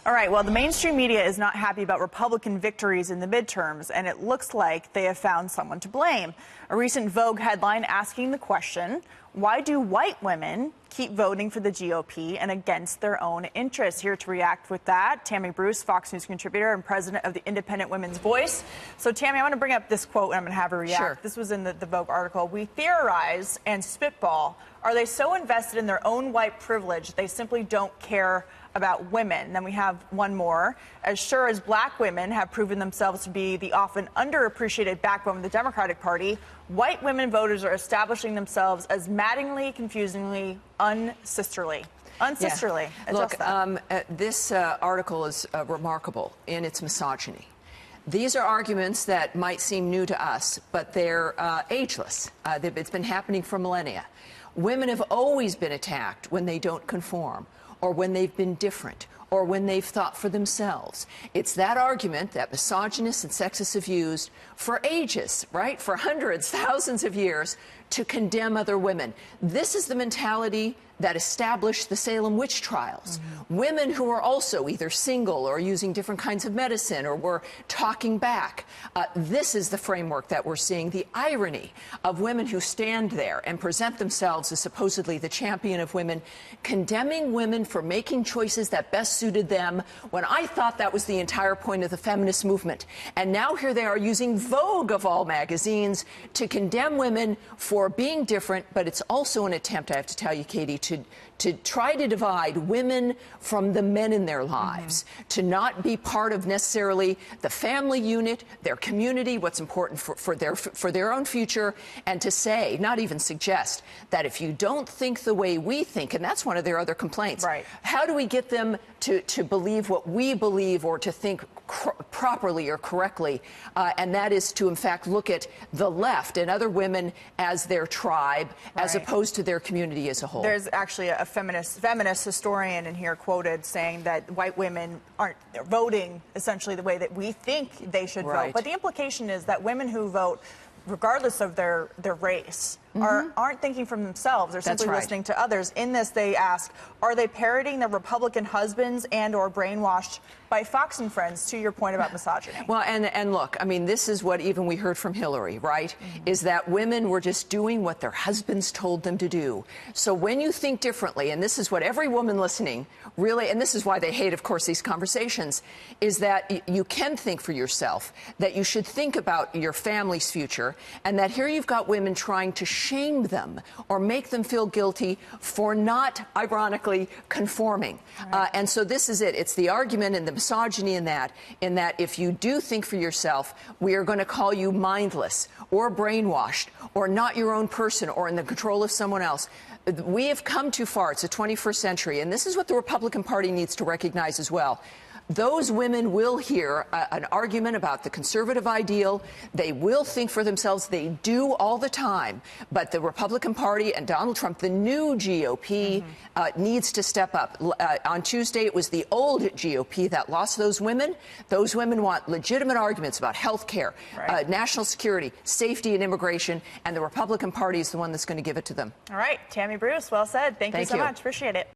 All right, well, the mainstream media is not happy about Republican victories in the midterms, and it looks like they have found someone to blame. A recent Vogue headline asking the question, why do white women keep voting for the GOP and against their own interests? Here to react with that, Tammy Bruce, Fox News contributor and president of the Independent Women's Voice. So, Tammy, I want to bring up this quote, and I'm going to have her react. Sure. This was in the Vogue article. We theorize and spitball. Are they so invested in their own white privilege they simply don't care about women? Then we have one more. As sure as black women have proven themselves to be the often underappreciated backbone of the Democratic Party, white women voters are establishing themselves as maddeningly, confusingly unsisterly. Unsisterly. Yeah. Look, this article is remarkable in its misogyny. These are arguments that might seem new to us, but they're ageless. It's been happening for millennia. Women have always been attacked when they don't conform, or when they've been different, or when they've thought for themselves. It's that argument that misogynists and sexists have used for ages, right? For hundreds, thousands of years to condemn other women. This is the mentality that established the Salem witch trials. Women who are also either single or using different kinds of medicine or were talking back. This is the framework that we're seeing. The irony of women who stand there and present themselves as supposedly the champion of women, condemning women for making choices that best suited them, when I thought that was the entire point of the feminist movement. And now here they are using Vogue, of all magazines, to condemn women for being different, but it's also an attempt, I have to tell you, Katie, to try to divide women from the men in their lives, to not be part of necessarily the family unit, their community, what's important for their own future, and to say, not even suggest, that if you don't think the way we think, and that's one of their other complaints, right, how do we get them to believe what we believe or to think properly or correctly? And that is to, in fact, look at the left and other women as their tribe, right, as opposed to their community as a whole. There's actually a feminist historian in here quoted saying that white women aren't voting essentially the way that we think they should vote. But the implication is that women who vote, regardless of their race, aren't thinking for themselves. They're simply listening to others. In this, they ask, are they parroting their Republican husbands and or brainwashed by Fox and Friends, to your point about misogyny? Well, and look, I mean, this is what even we heard from Hillary, right? Is that women were just doing what their husbands told them to do. So when you think differently, and this is what every woman listening really, and this is why they hate, of course, these conversations, is that you can think for yourself, that you should think about your family's future, and that here you've got women trying to shame them or make them feel guilty for not, ironically, conforming. Right. And so this is it. It's the argument and the misogyny in that if you do think for yourself, we are going to call you mindless or brainwashed or not your own person or in the control of someone else. We have come too far. It's the 21st century, and this is what the Republican Party needs to recognize as well. Those women will hear an argument about the conservative ideal. They will think for themselves. They do all the time. But the Republican Party and Donald Trump, the new GOP, needs to step up. On Tuesday, it was the old GOP that lost those women. Those women want legitimate arguments about health care, national security, safety, and immigration. And the Republican Party is the one that's going to give it to them. All right. Tammy Bruce, well said. Thank you so much. Appreciate it.